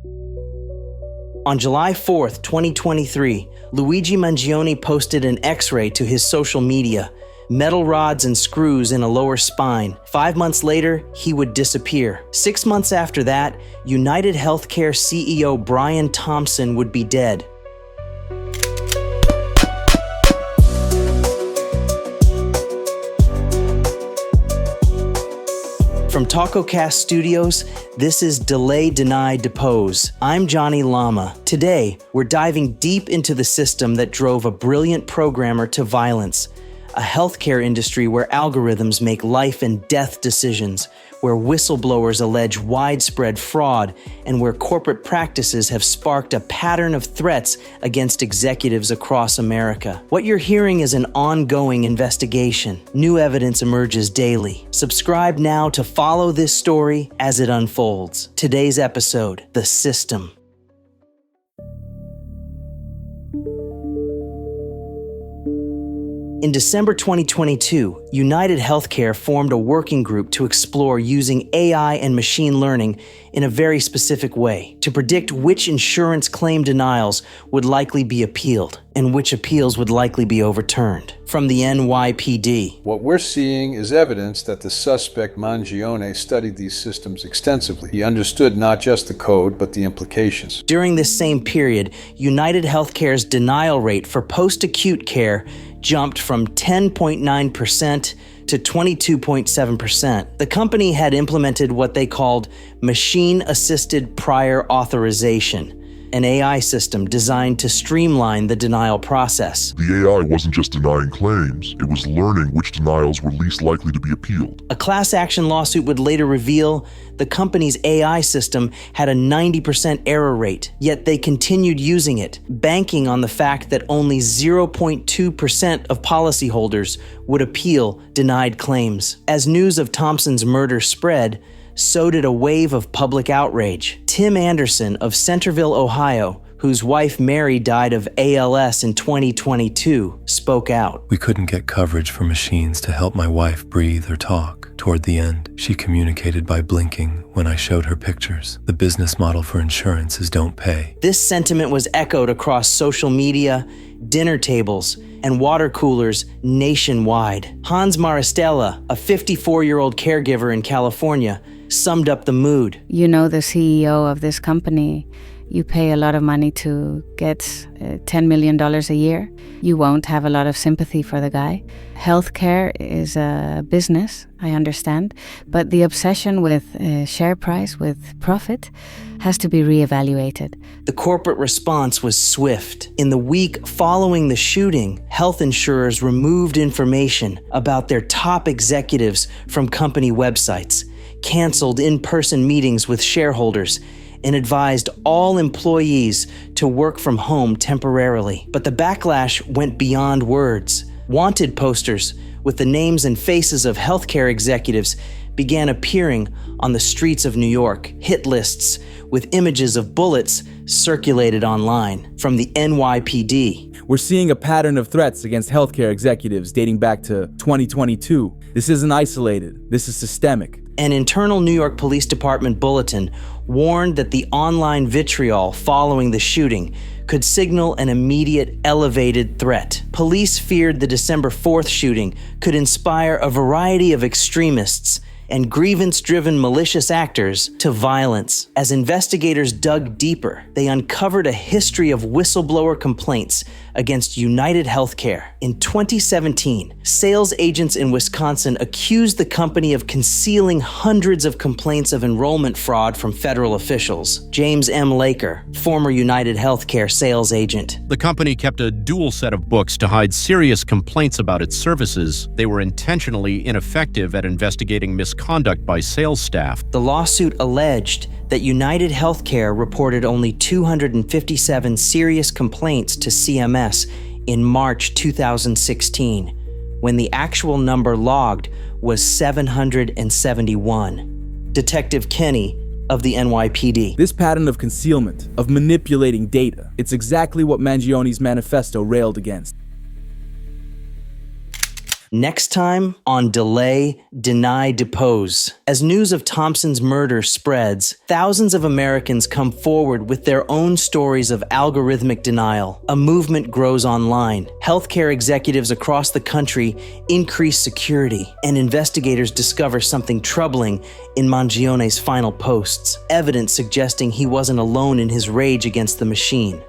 On July 4th, 2023, Luigi Mangione posted an X-ray to his social media, metal rods and screws in a lower spine. 5 months later, he would disappear. 6 months after that, UnitedHealthcare CEO Brian Thompson would be dead. From TacoCast Studios, this is Delay, Deny, Depose. I'm Jonny Llama. Today, we're diving deep into the system that drove a brilliant programmer to violence, a healthcare industry where algorithms make life and death decisions, where whistleblowers allege widespread fraud, and where corporate practices have sparked a pattern of threats against executives across America. What you're hearing is an ongoing investigation. New evidence emerges daily. Subscribe now to follow this story as it unfolds. Today's episode, The System. In December 2022, UnitedHealthcare formed a working group to explore using AI and machine learning in a very specific way to predict which insurance claim denials would likely be appealed and which appeals would likely be overturned. From the NYPD. What we're seeing is evidence that the suspect Mangione studied these systems extensively. He understood not just the code, but the implications. During this same period, UnitedHealthcare's denial rate for post-acute care jumped from 10.9% to 22.7%. The company had implemented what they called machine-assisted prior authorization, an AI system designed to streamline the denial process. The AI wasn't just denying claims, it was learning which denials were least likely to be appealed. A class action lawsuit would later reveal the company's AI system had a 90% error rate, yet they continued using it, banking on the fact that only 0.2% of policyholders would appeal denied claims. As news of Thompson's murder spread, so did a wave of public outrage. Tim Anderson of Centerville, Ohio, whose wife Mary died of ALS in 2022, spoke out. We couldn't get coverage for machines to help my wife breathe or talk. Toward the end, she communicated by blinking when I showed her pictures. The business model for insurance is don't pay. This sentiment was echoed across social media, dinner tables, and water coolers nationwide. Hans Maristella, a 54-year-old caregiver in California, summed up the mood. You know the CEO of this company. You pay a lot of money to get $10 million a year. You won't have a lot of sympathy for the guy. Healthcare is a business, I understand, but the obsession with share price, with profit, has to be reevaluated. The corporate response was swift. In the week following the shooting, health insurers removed information about their top executives from company websites, canceled in-person meetings with shareholders, and advised all employees to work from home temporarily. But the backlash went beyond words. Wanted posters with the names and faces of healthcare executives began appearing on the streets of New York. Hit lists with images of bullets circulated online. From the NYPD. We're seeing a pattern of threats against healthcare executives dating back to 2022. This isn't isolated. This is systemic. An internal New York Police Department bulletin warned that the online vitriol following the shooting could signal an immediate elevated threat. Police feared the December 4th shooting could inspire a variety of extremists and grievance-driven malicious actors to violence. As investigators dug deeper, they uncovered a history of whistleblower complaints against UnitedHealthcare. In 2017, sales agents in Wisconsin accused the company of concealing hundreds of complaints of enrollment fraud from federal officials. James M. Laker, former UnitedHealthcare sales agent. The company kept a dual set of books to hide serious complaints about its services. They were intentionally ineffective at investigating misconduct by sales staff. The lawsuit alleged that UnitedHealthcare reported only 257 serious complaints to CMS in March 2016, when the actual number logged was 771. Detective Kenny of the NYPD. This pattern of concealment, of manipulating data, it's exactly what Mangione's manifesto railed against. Next time on Delay, Deny, Depose. As news of Thompson's murder spreads, thousands of Americans come forward with their own stories of algorithmic denial. A movement grows online. Healthcare executives across the country increase security, and investigators discover something troubling in Mangione's final posts, evidence suggesting he wasn't alone in his rage against the machine.